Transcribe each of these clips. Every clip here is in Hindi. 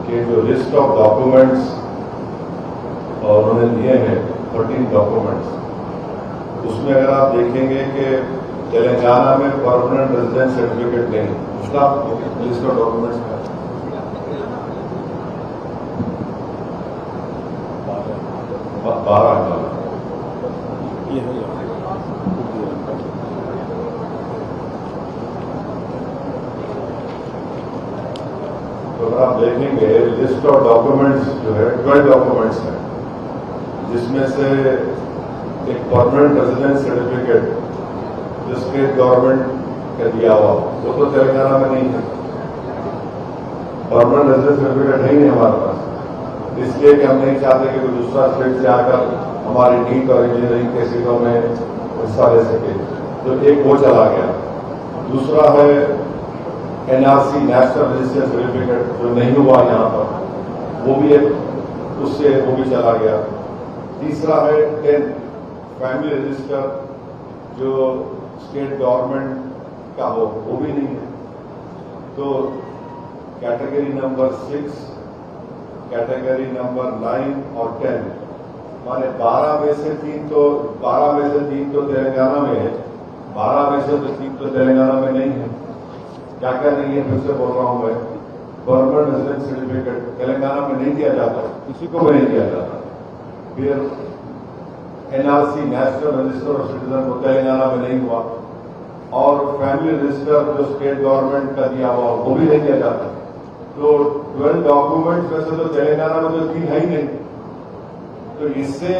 के जो लिस्ट ऑफ डॉक्यूमेंट्स और उन्होंने दिए हैं 13 डॉक्यूमेंट्स, उसमें अगर आप देखेंगे कि तेलंगाना में परमानेंट रेजिडेंस सर्टिफिकेट नहीं, उसका लिस्ट ऑफ डॉक्यूमेंट्स है 12। तो अगर आप देखेंगे लिस्ट ऑफ डॉक्यूमेंट्स जो है 12 डॉक्यूमेंट्स हैं, जिसमें से एक परमानेंट रेजिडेंस सर्टिफिकेट जो स्टेट गवर्नमेंट का दिया हुआ वो तो तेलंगाना में नहीं है। परमानेंट रेजिडेंस सर्टिफिकेट है ही नहीं हमारे पास, इसलिए कि हम नहीं चाहते कि कोई दूसरा स्टेट से आकर हमारी नीट और इंजीनियरिंग के सीटों में हिस्सा ले सके। तो एक वो चला गया। दूसरा है एनआरसी नेशनल रजिस्ट्रेशन सर्टिफिकेट जो नहीं हुआ यहाँ पर, वो भी एक उससे वो भी चला गया। तीसरा है 10 फैमिली रजिस्टर जो स्टेट गवर्नमेंट का हो, वो भी नहीं है। तो कैटेगरी नंबर 6, कैटेगरी नंबर 9 और 10 माने 12 में से 3 तो तेलंगाना में है, 12 में से तो 3 तो तेलंगाना में नहीं है। क्या क्या नहीं है, फिर से बोल रहा हूं मैं, परमानेंट रेजिडेंस सर्टिफिकेट तेलंगाना में नहीं दिया जाता, किसी को भी नहीं दिया जाता। फिर NRC national register of citizen वो तेलंगाना में नहीं हुआ, और फैमिली रजिस्टर जो स्टेट गवर्नमेंट का दिया हुआ वो भी नहीं दिया जाता। तो 12 डॉक्यूमेंट्स वैसे तो तेलंगाना में तो 3 है ही नहीं। तो इससे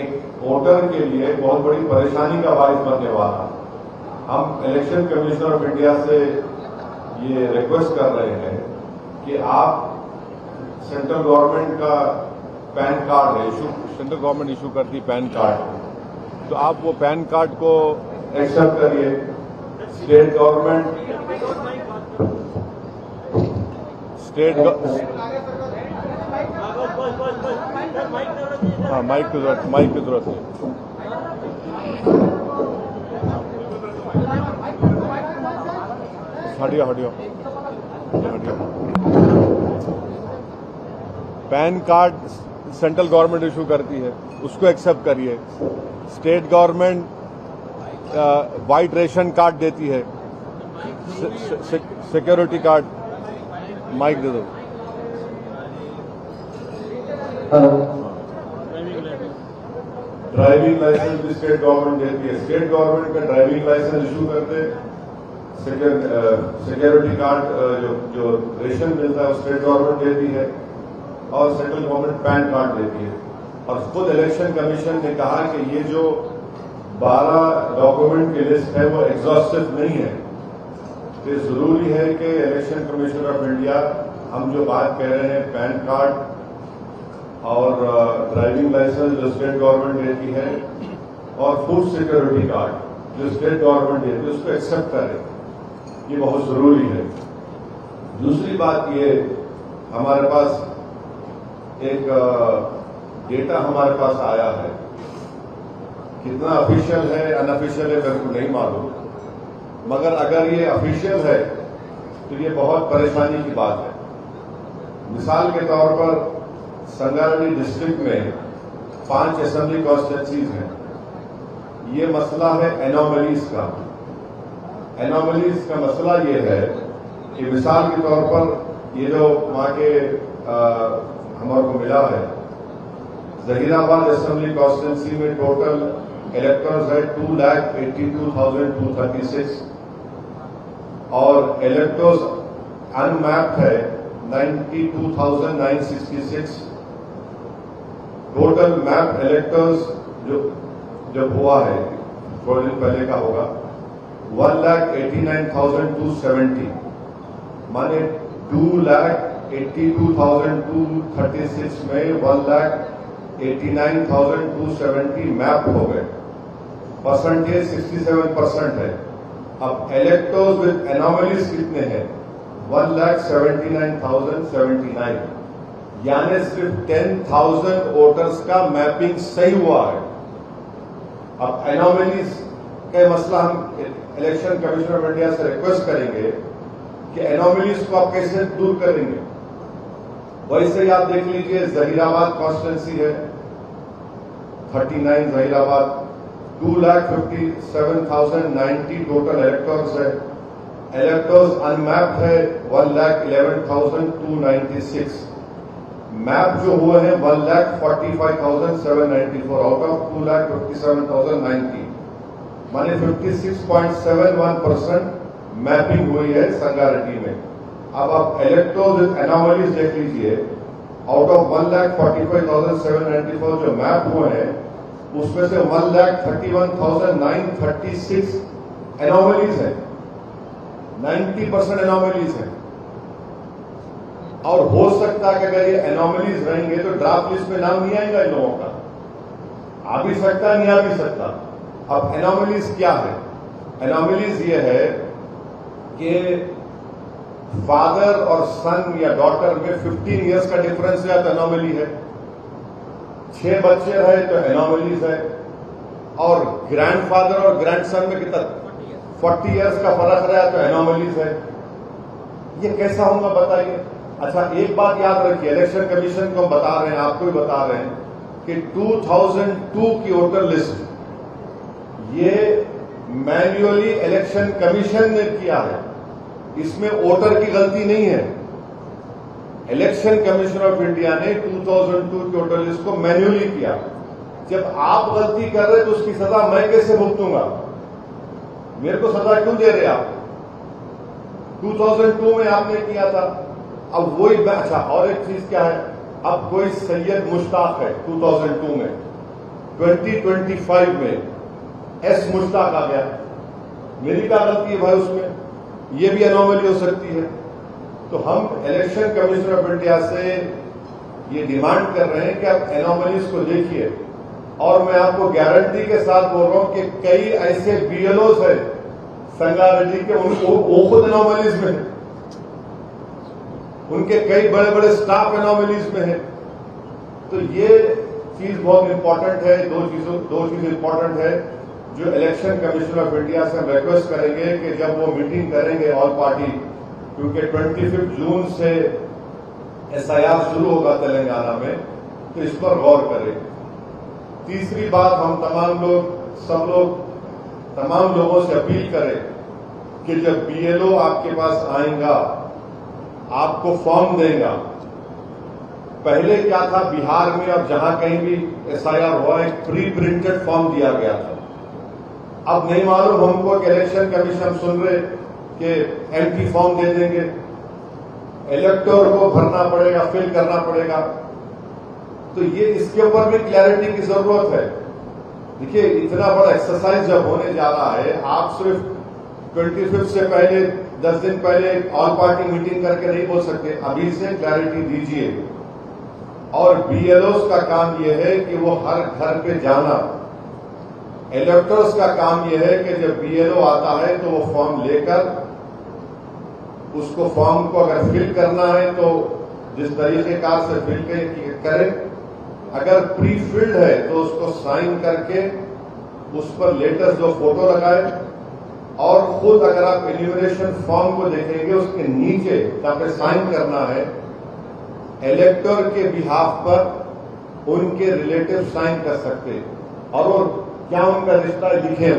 एक वोटर के लिए बहुत बड़ी परेशानी का बायस बनने वाला। हम इलेक्शन कमीशन ऑफ इंडिया से ये रिक्वेस्ट कर रहे हैं कि आप सेंट्रल गवर्नमेंट का पैन कार्ड है, सेंट्रल गवर्नमेंट इशू करती पैन कार्ड, तो आप वो पैन कार्ड को एक्सेप्ट करिए। स्टेट गवर्नमेंट हाँ, माइक की जरूरत है। हटियो। PAN card central government issue करती है, उसको एक्सेप्ट करिए। State government white ration card देती है, सिक्योरिटी कार्ड। माइक दे दो। ड्राइविंग लाइसेंस भी स्टेट गवर्नमेंट देती है। स्टेट गवर्नमेंट का ड्राइविंग लाइसेंस इशू करते, सिक्योरिटी कार्ड जो रेशन मिलता है वो स्टेट गवर्नमेंट देती है, और सेंट्रल गवर्नमेंट पैन कार्ड देती है। और खुद इलेक्शन कमीशन ने कहा कि ये जो 12 डॉक्यूमेंट की लिस्ट है वो एग्जॉस्टिव नहीं है। तो जरूरी है कि इलेक्शन कमीशन ऑफ इंडिया हम जो बात कह रहे हैं पैन कार्ड और ड्राइविंग लाइसेंस जो स्टेट गवर्नमेंट देती है, और फूड सिक्योरिटी कार्ड जो स्टेट गवर्नमेंट देती है, उसको एक्सेप्ट करें। ये बहुत जरूरी है। दूसरी बात ये, हमारे पास एक डेटा हमारे पास आया है, कितना ऑफिशियल है अनऑफिशियल है मेरे को नहीं मालूम, मगर अगर ये ऑफिशियल है तो ये बहुत परेशानी की बात है। मिसाल के तौर पर संगारेड्डी डिस्ट्रिक्ट में 5 असेंबली कॉन्स्टिट्यूंसीज हैं। ये मसला है एनोमलीज का। एनोमलीज का मसला ये है कि मिसाल के तौर पर ये जो वहां के हमारे को मिला है, जहीराबाद असेंबली कॉन्स्टिट्यूंसी में टोटल इलेक्टर्स है 2,82,236 और इलेक्टर्स अनमैप्ड है 92,966। टोटल मैप इलेक्टर्स जो जब हुआ है थोड़े दिन पहले का होगा 1,89,270, माने 2,82,236 में 1,89,270 मैप हो गए। परसेंटेज 67% है। अब इलेक्टर्स विद एनोमलीज कितने हैं? 1,79,079, यानी सिर्फ 10,000 वोटर्स का मैपिंग सही हुआ है। अब एनोमलीज का मसला हम इलेक्शन कमीशन ऑफ इंडिया से रिक्वेस्ट करेंगे कि एनोमलीज को आप कैसे दूर करेंगे। वैसे ही आप देख लीजिए जहीराबाद कॉन्स्टिट्यूंसी है 39 जहीराबाद 2,57,090 टोटल इलेक्टर्स है। इलेक्टर्स अनमैप्ड है 1,11,296। मैप जो हुए हैं 1,45,794 आउट ऑफ 2,57,090, माने 56.71% मैपिंग हुई है संगारेड्डी में। अब आप इलेक्टर्स एनोमलीज देख लीजिए, आउट ऑफ 1,45,794 जो मैप हुए हैं उसमें से 1,31,936 एनोमलीज है, 90% एनोमलीज है। और हो सकता है कि अगर ये एनोमलीज रहेंगे तो ड्राफ्ट लिस्ट में नाम नहीं आएगा इन लोगों का, आ भी सकता है नहीं आ भी सकता। अब एनोमलीज क्या है? एनोमलीज ये है कि फादर और सन या डॉटर में 15 इयर्स का डिफरेंस है तो एनोमली है, 6 बच्चे रहे तो एनोमलीज है, और ग्रैंडफादर और ग्रैंडसन में कितना 40 इयर्स का फर्क रहा तो एनोमलीज है। ये कैसा होगा बताइए? अच्छा, एक बात याद रखिए, इलेक्शन कमीशन को हम बता रहे हैं, आपको भी बता रहे हैं कि 2002 की वोटर लिस्ट ये मैन्युअली इलेक्शन कमीशन ने किया है, इसमें वोटर की गलती नहीं है। इलेक्शन कमीशन ऑफ इंडिया ने 2002 की वोटर लिस्ट को मैन्युअली किया। जब आप गलती कर रहे तो उसकी सजा मैं कैसे भुगतूंगा? मेरे को सजा क्यों दे रहे आप? 2002 में आपने किया था, अब वही। अच्छा, और एक चीज क्या है, अब कोई सैयद मुश्ताक है 2002 में, 2025 में एस मुश्ताक आ गया, मेरी क्या गलती है भाई उसमें? ये भी एनोमली हो सकती है। तो हम इलेक्शन कमीशन ऑफ इंडिया से ये डिमांड कर रहे हैं कि आप एनोमलीज को देखिए, और मैं आपको गारंटी के साथ बोल रहा हूं कि कई ऐसे बीएलओज है संगारेड्डी के, उनको वो खुद एनोमलीज में है, उनके कई बड़े बड़े स्टाफ एनोमलीज में है। तो ये चीज बहुत इंपॉर्टेंट है। दो चीज इंपॉर्टेंट है जो इलेक्शन कमीशन ऑफ इंडिया से हम रिक्वेस्ट करेंगे कि जब वो मीटिंग करेंगे ऑल पार्टी, क्योंकि 25 जून से एसआईआर शुरू होगा तेलंगाना में, तो इस पर गौर करें। तीसरी बात, हम तमाम लोगों से अपील करें कि जब बीएलओ आपके पास आएगा, आपको फॉर्म देगा। पहले क्या था बिहार में, अब जहां कहीं भी एसआईआर हुआ एक प्री प्रिंटेड फॉर्म दिया गया था। अब नहीं मालूम हमको कि इलेक्शन कमीशन सुन रहे कि एम्प्टी फॉर्म दे देंगे, इलेक्टर को भरना पड़ेगा, फिल करना पड़ेगा। तो ये इसके ऊपर भी क्लैरिटी की जरूरत है। देखिए, इतना बड़ा एक्सरसाइज जब होने जा रहा है, आप सिर्फ 25 से पहले 10 दिन पहले ऑल पार्टी मीटिंग करके नहीं बोल सकते, अभी से क्लैरिटी दीजिए। और बीएलओस का काम यह है कि वो हर घर पे जाना, इलेक्टर्स का काम यह है कि जब बीएलओ आता है तो वो फॉर्म लेकर उसको फॉर्म को अगर फिल करना है तो जिस तरीके कार से फिल करें, अगर प्री फिल्ड है तो उसको साइन करके उस पर लेटेस्ट जो फोटो लगाए, और खुद अगर आप एन्यूमरेशन फॉर्म को देखेंगे उसके नीचे जहां पे साइन करना है, इलेक्टर के बिहाफ पर उनके रिलेटिव साइन कर सकते, और वो क्या उनका रिश्ता लिखे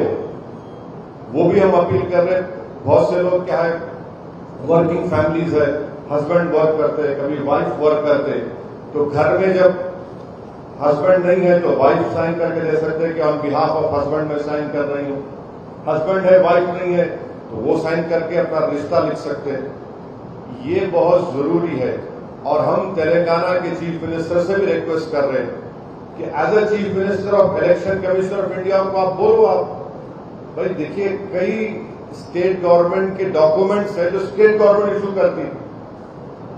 वो भी हम अपील कर रहे हैं। बहुत से लोग क्या है, वर्किंग फैमिलीज है, हस्बैंड वर्क करते हैं, कभी वाइफ वर्क करते हैं, तो घर में जब हस्बैंड नहीं है तो वाइफ साइन करके दे सकते हैं कि ऑन बिहाफ ऑफ हस्बैंड में साइन कर रही हूं। हस्बैंड है, वाइफ नहीं है, तो वो साइन करके अपना रिश्ता लिख सकते हैं। ये बहुत जरूरी है। और हम तेलंगाना के चीफ मिनिस्टर से भी रिक्वेस्ट कर रहे हैं कि as a chief minister of election commission of India को आप बोलो, आप भाई देखिए, कई स्टेट गवर्नमेंट के डॉक्यूमेंट्स है जो स्टेट गवर्नमेंट इशू करती है,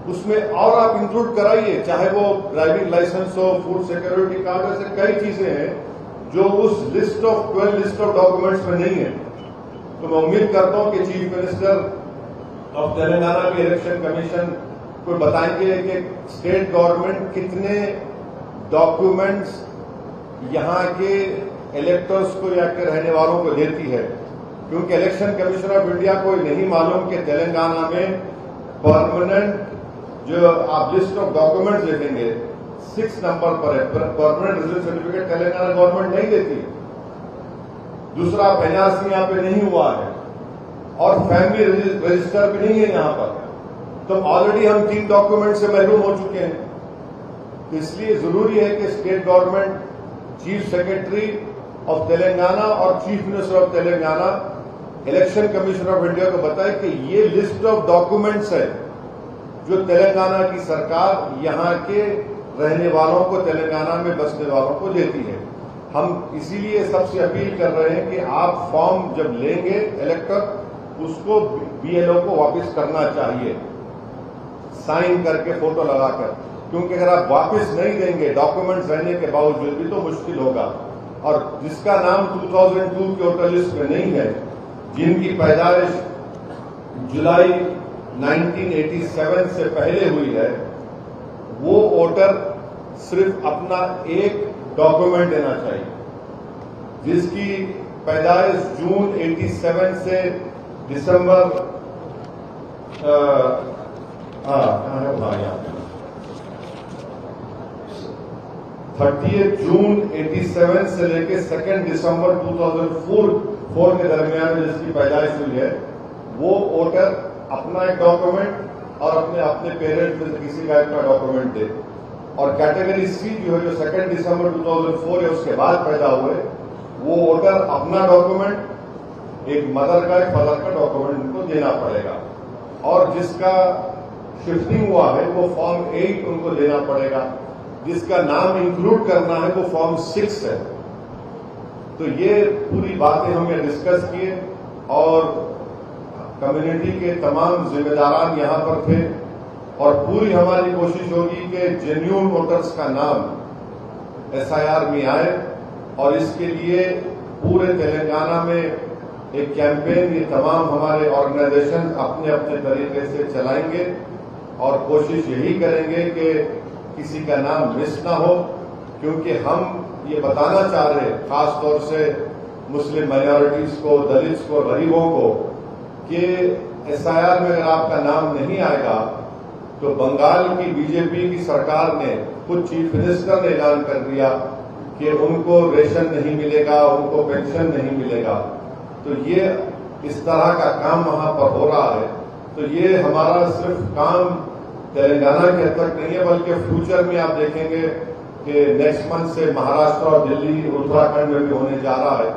उसमें और आप इंक्लूड कराइए, चाहे वो ड्राइविंग लाइसेंस हो, फूड सिक्योरिटी कार्ड, ऐसे कई चीजें हैं जो उस list of 12 list of documents में नहीं है। तो मैं उम्मीद करता हूं कि चीफ मिनिस्टर ऑफ तेलंगाना भी इलेक्शन कमीशन को बताएंगे कि स्टेट गवर्नमेंट कितने डॉक्यूमेंट्स यहाँ के इलेक्टर्स को या के रहने वालों को देती है, क्योंकि इलेक्शन कमीशन ऑफ इंडिया को नहीं मालूम कि तेलंगाना में परमानेंट जो आप लिस्ट ऑफ डॉक्यूमेंट्स देखेंगे 6 नंबर पर है, permanent residence certificate Telangana government नहीं देती। दूसरा एनआरसी यहाँ पे नहीं हुआ है और फैमिली रजिस्टर भी नहीं है यहाँ पर, तो ऑलरेडी हम 3 डॉक्यूमेंट से महरूम हो चुके हैं। तो इसलिए जरूरी है कि state government chief secretary of Telangana और chief minister of Telangana election commission of India को बताए कि ये लिस्ट ऑफ डॉक्यूमेंट्स है जो तेलंगाना की सरकार यहाँ के रहने वालों को, तेलंगाना में बसने वालों को देती है। हम इसीलिए सबसे अपील कर रहे हैं कि आप फॉर्म जब लेंगे इलेक्टर, उसको बीएलओ को वापस करना चाहिए साइन करके, फोटो लगाकर, क्योंकि अगर आप वापस नहीं देंगे डॉक्यूमेंट्स रहने के बावजूद भी तो मुश्किल होगा। और जिसका नाम 2002 के वोटर लिस्ट में नहीं है, जिनकी पैदाइश जुलाई 1987 से पहले हुई है, वो वोटर सिर्फ अपना एक डॉक्यूमेंट देना चाहिए। जिसकी पैदाइश जून 87 से दिसंबर कहाँ है वहां, यहाँ 30 जून 87 से लेके 2 दिसंबर 2004 के दरमियान में जिसकी पैदाइश हुई है, वो वोटर अपना एक डॉक्यूमेंट और अपने पेरेंट्स में से किसी का एक डॉक्यूमेंट दे। और कैटेगरी सी जो है, जो 2 दिसंबर 2004 है उसके बाद पैदा हुए, वो वोटर अपना डॉक्यूमेंट, एक मदर का एक फादर का डॉक्यूमेंट उनको देना पड़ेगा। और जिसका शिफ्टिंग हुआ है वो फॉर्म 8 उनको देना पड़ेगा। जिसका नाम इंक्लूड करना है वो फॉर्म 6 है। तो ये पूरी बातें हमने डिस्कस किए और कम्युनिटी के तमाम जिम्मेदारान यहाँ पर थे और पूरी हमारी कोशिश होगी कि जेन्युइन वोटर्स का नाम एसआईआर में आए। और इसके लिए पूरे तेलंगाना में एक कैंपेन ये तमाम हमारे ऑर्गेनाइजेशन अपने अपने तरीके से चलाएंगे और कोशिश यही करेंगे कि किसी का नाम मिस ना हो, क्योंकि हम ये बताना चाह रहे हैं खास तौर से मुस्लिम माइनॉरिटीज को, दलित्स को, गरीबों को, कि एसआईआर में अगर आपका नाम नहीं आएगा तो बंगाल की बीजेपी की सरकार ने, खुद चीफ मिनिस्टर ने ऐलान कर दिया कि उनको रेशन नहीं मिलेगा, उनको पेंशन नहीं मिलेगा। तो ये इस तरह का काम वहां पर हो रहा है। तो ये हमारा सिर्फ काम तेलंगाना के हद तक नहीं है, बल्कि फ्यूचर में आप देखेंगे कि नेक्स्ट मंथ से महाराष्ट्र और दिल्ली, उत्तराखंड में भी होने जा रहा है।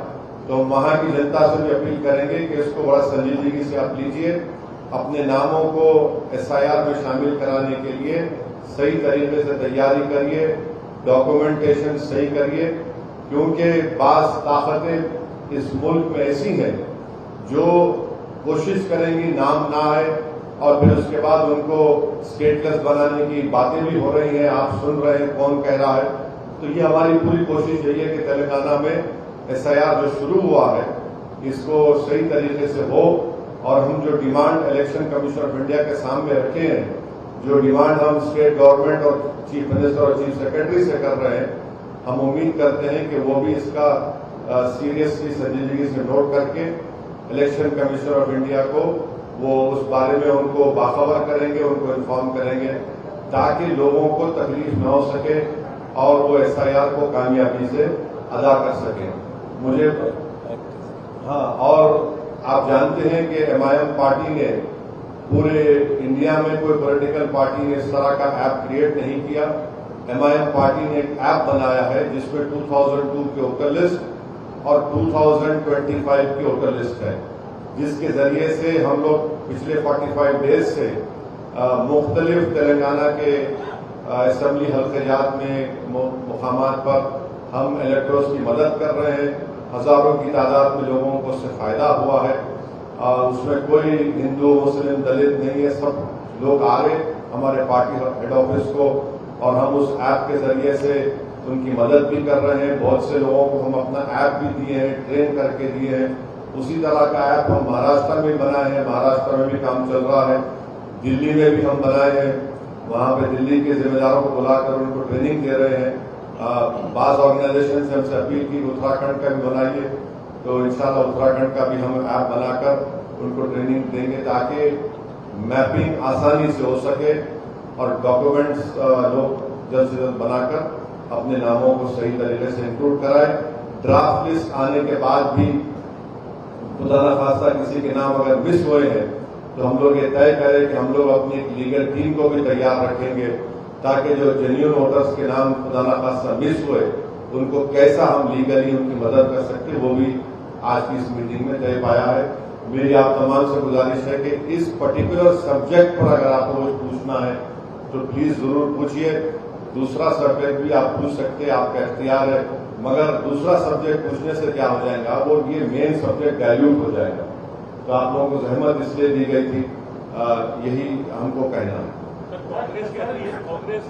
तो वहां की जनता से भी अपील करेंगे कि इसको बड़ा संजीदगी से आप लीजिए, अपने नामों को एसआईआर में शामिल कराने के लिए सही तरीके से तैयारी करिए, डॉक्यूमेंटेशन सही करिए, क्योंकि बाज ताकतें इस मुल्क में ऐसी हैं जो कोशिश करेंगी नाम ना आए और फिर उसके बाद उनको स्टेटलेस बनाने की बातें भी हो रही हैं, आप सुन रहे हैं कौन कह रहा है। तो ये हमारी पूरी कोशिश यही है कि तेलंगाना में एसआईआर जो शुरू हुआ है इसको सही तरीके से हो। और हम जो demand election commission of India के सामने रखे हैं, जो डिमांड हम स्टेट गवर्नमेंट और चीफ मिनिस्टर और चीफ सेक्रेटरी से कर रहे हैं, हम उम्मीद करते हैं कि वो भी इसका सीरियसली, संजीदगी से नोट करके इलेक्शन कमीशन ऑफ इंडिया को वो उस बारे में उनको बाखबर करेंगे, उनको इन्फॉर्म करेंगे, ताकि लोगों को तकलीफ न हो सके और वो एसआईआर को कामयाबी से अदा कर सकें। मुझे और आप जानते हैं कि एमआईएम पार्टी ने पूरे इंडिया में, कोई पॉलिटिकल पार्टी ने इस तरह का ऐप क्रिएट नहीं किया। एमआईएम पार्टी ने एक ऐप बनाया है जिसमें 2002 के वोटर लिस्ट और 2025 की वोटर लिस्ट है, जिसके जरिए से हम लोग पिछले 45 डेज से मुख्तलिफ तेलंगाना के असेंबली हल्क़ात में मुकामात पर हम इलेक्टर्स की मदद कर रहे हैं। हजारों की तादाद में लोगों को उससे फायदा हुआ है। उसमें कोई हिंदू, मुस्लिम, दलित नहीं है, सब लोग आ रहे हमारे पार्टी हेड ऑफिस को और हम उस ऐप के जरिए से उनकी मदद भी कर रहे हैं। बहुत से लोगों को हम अपना ऐप भी दिए हैं, ट्रेन करके दिए हैं। उसी तरह का ऐप हम महाराष्ट्र में बनाए हैं, महाराष्ट्र में भी काम चल रहा है। दिल्ली में भी हम बनाए हैं, वहां पे दिल्ली के जिम्मेदारों को बुलाकर उनको ट्रेनिंग दे रहे हैं। बाज ऑर्गेनाइजेशन से हमसे अपील की उत्तराखंड का भी बनाइए, तो इंशाल्लाह उत्तराखंड का भी हम ऐप बनाकर उनको ट्रेनिंग देंगे ताकि मैपिंग आसानी से हो सके और डॉक्यूमेंट्स लोग जल्द से जल्द बनाकर अपने नामों को सही तरीके से इंक्लूड कराए। ड्राफ्ट लिस्ट आने के बाद भी खुदा न खास्ता किसी के नाम अगर मिस हुए हैं तो हम लोग ये तय करें कि हम लोग अपनी एक लीगल टीम को भी तैयार रखेंगे ताकि जो जेन्युइन वोटर्स के नाम खुदा न खास्ता मिस हुए उनको कैसा हम लीगली उनकी मदद कर सकते वो भी आज की इस मीटिंग में तय पाया है। मेरी आप तमाम से गुजारिश है कि इस पर्टिकुलर सब्जेक्ट पर अगर आपको कुछ पूछना है तो प्लीज जरूर पूछिए। दूसरा सब्जेक्ट भी आप पूछ सकते हैं, आपका इख्तियार है, मगर दूसरा सब्जेक्ट पूछने से क्या हो जाएगा वो ये मेन सब्जेक्ट डायल्यूट हो जाएगा। तो आप लोगों को जहमत इसलिए दी गई थी, यही हमको कहना है। कांग्रेस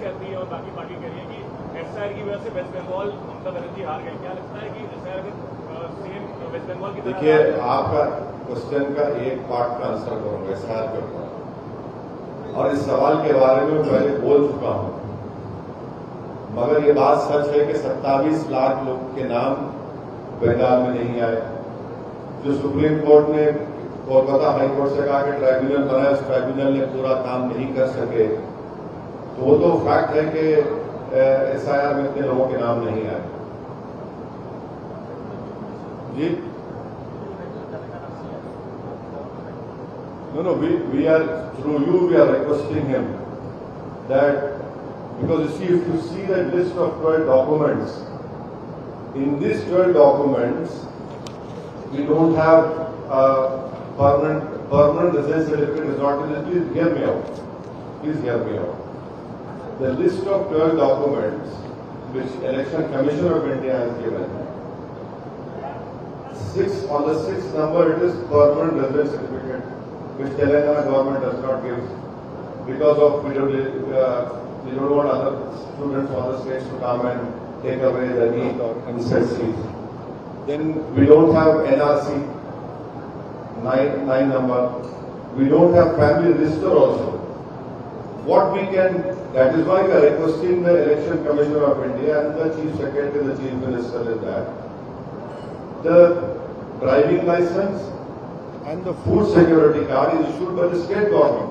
कहती है और बाकी पार्टी कह रही है कि एसआईआर की वजह से वेस्ट बंगाल ममता बनर्जी हार गई। क्या लगता है कि एसआईआर सेम वेस्ट बंगाल की तरह? देखिए, आपका क्वेश्चन का एक पार्ट का आंसर करूंगा एसआईआर के ऊपर, और इस सवाल के बारे में पहले बोल चुका हूं, मगर ये बात सच है कि 27 लाख लोग के नाम बंगाल में नहीं आए। जो सुप्रीम कोर्ट ने कोलकाता हाईकोर्ट से कहा कि ट्राइब्यूनल बनाया, उस ट्राइब्यूनल ने पूरा काम नहीं कर सके, तो वो तो फैक्ट है कि एसआईआर में इतने लोगों के नाम नहीं आए। जी no, we are through you we are requesting him that, because you see, if you see the list of 12 documents, in these 12 documents we don't have permanent residence certificate is not in it. Please hear me out. Please hear me out. The list of 12 documents which Election Commission of India has given, on the sixth number it is permanent residence certificate, which Telangana government does not give because of we don't want other students from other states to come and take away the NEET or MCET seats. Then we don't have NRC, 9 number. We don't have family register also. What we can, that is why we are requesting the Election Commission of India and the Chief Secretary, the Chief Minister is that the driving license and the food security card is issued by the state government,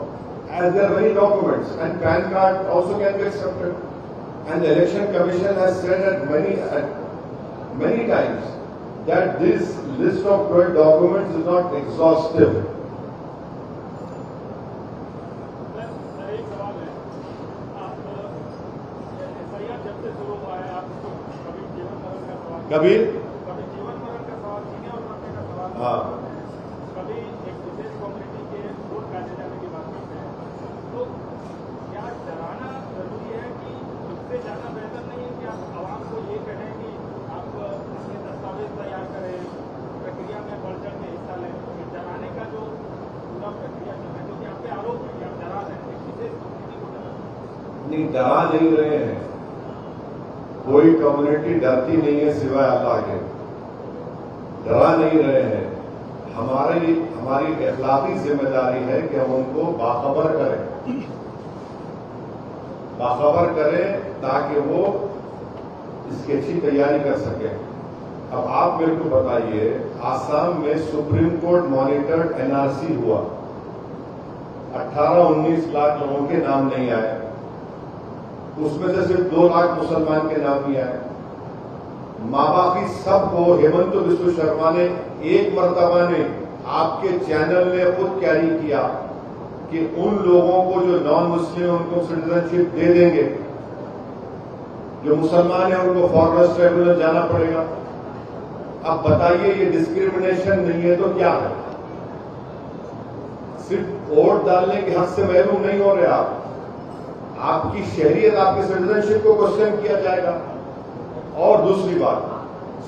as there are many documents, and PAN card also can be accepted. And the Election Commission has said at many times that this list of 12 documents is not exhaustive. कभी जीवन मरण का सवाल, जीने और मरने का सवाल, हाँ, कभी एक विशेष कम्युनिटी के वोट काटे जाने की बात करते हैं, तो क्या डराना जरूरी है कि इससे ज्यादा बेहतर नहीं है कि आप आवाम को ये कहें कि आप अपने दस्तावेज तैयार करें, प्रक्रिया में बढ़ चढ़ के हिस्सा लें? डराने का जो पूरा प्रक्रिया चल रहा है, क्योंकि आप पे आरोप है कि आप डरा रहे हैं, एक विशेष कम्युनिटी को डरा नहीं, डरा नहीं रहे हैं। कोई कम्युनिटी डरती नहीं है सिवाय अल्लाह के, डरा नहीं रहे हैं। हमारी इखलाकी जिम्मेदारी है कि हम उनको बाखबर करें ताकि वो इसकी अच्छी तैयारी कर सके। अब आप मेरे को बताइए, आसाम में सुप्रीम कोर्ट मॉनिटर्ड एनआरसी हुआ, 18-19 लाख लोगों के नाम नहीं आए, उसमें से सिर्फ 2 लाख मुसलमान के नाम ही आए। माँ बाकी सबको हेमंत बिस्व शर्मा ने एक मर्तबा ने आपके चैनल में खुद कैरी किया कि उन लोगों को जो नॉन मुस्लिम उनको सिटीजनशिप दे देंगे, जो मुसलमान है उनको फॉरेनर्स ट्राइब्यूनल जाना पड़ेगा। अब बताइए, ये डिस्क्रिमिनेशन नहीं है तो क्या है? सिर्फ वोट डालने के हक से महरूम नहीं हो रहे आप, आपकी शहरियत, आपकी सिटीजनशिप को क्वेश्चन किया जाएगा। और दूसरी बात,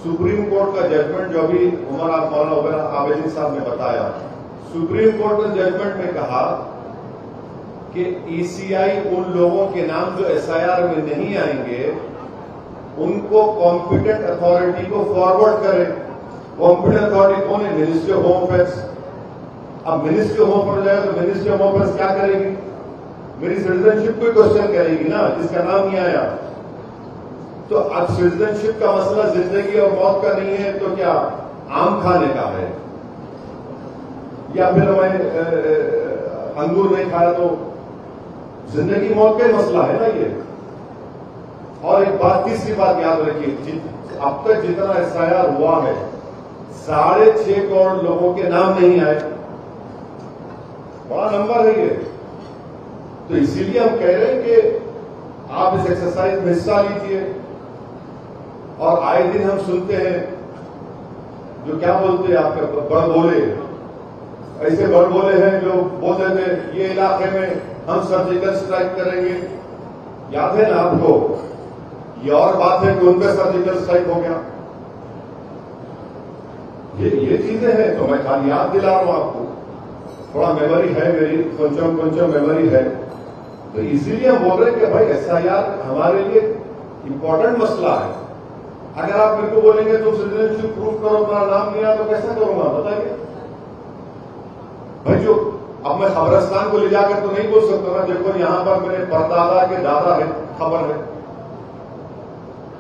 सुप्रीम कोर्ट का जजमेंट जो अभी मौलाना उमर आबिदीन साहब ने बताया, सुप्रीम कोर्ट ने जजमेंट में कहा कि ईसीआई उन लोगों के नाम जो एसआईआर में नहीं आएंगे उनको कॉम्पिटेंट अथॉरिटी को फॉरवर्ड करे। कॉम्पिटेंट अथॉरिटी कौन है? Ministry of home affairs. अब मिनिस्ट्री ऑफ होम अफेयर्स जाएगा तो मिनिस्ट्री ऑफ होम अफेयर्स क्या करेगी? मेरी सिटीजनशिप को क्वेश्चन करेगी ना, जिसका नाम नहीं आया। तो अब सिटीजनशिप का मसला जिंदगी और मौत का नहीं है तो क्या आम खाने का है? या फिर मैं अंगूर नहीं खाया तो जिंदगी मौत का ही मसला है ना ये। और एक बात, तीसरी बात याद रखिए, अब तक जितना एफआईआर हुआ है 6.5 करोड़ लोगों के नाम नहीं आए, बड़ा नंबर है ये। तो इसीलिए हम कह रहे हैं कि आप इस एक्सरसाइज में हिस्सा लीजिए। और आए दिन हम सुनते हैं जो क्या बोलते हैं, आपके बड़बोले, ऐसे बड़बोले हैं जो बोलते थे ये इलाके में हम सर्जिकल स्ट्राइक करेंगे। याद है ना आपको? ये और बात है कि उन पर सर्जिकल स्ट्राइक हो गया। ये चीजें हैं। तो मैं खाली याद दिला रहा हूं आपको, थोड़ा मेमोरी है मेरी, कुछ मेमोरी है। तो इसीलिए हम बोल रहे हैं कि भाई एसआईआर हमारे लिए इंपॉर्टेंट मसला है। अगर आप मेरे को बोलेंगे तुम सिटीजनशिप प्रूव करो, तुम्हारा नाम नहीं आया, तो कैसा करूंगा बताइए भाई। जो अब मैं खबरस्तान को ले जाकर तो नहीं बोल सकता ना, देखो यहां पर मेरे परदादा के दादा है, खबर है।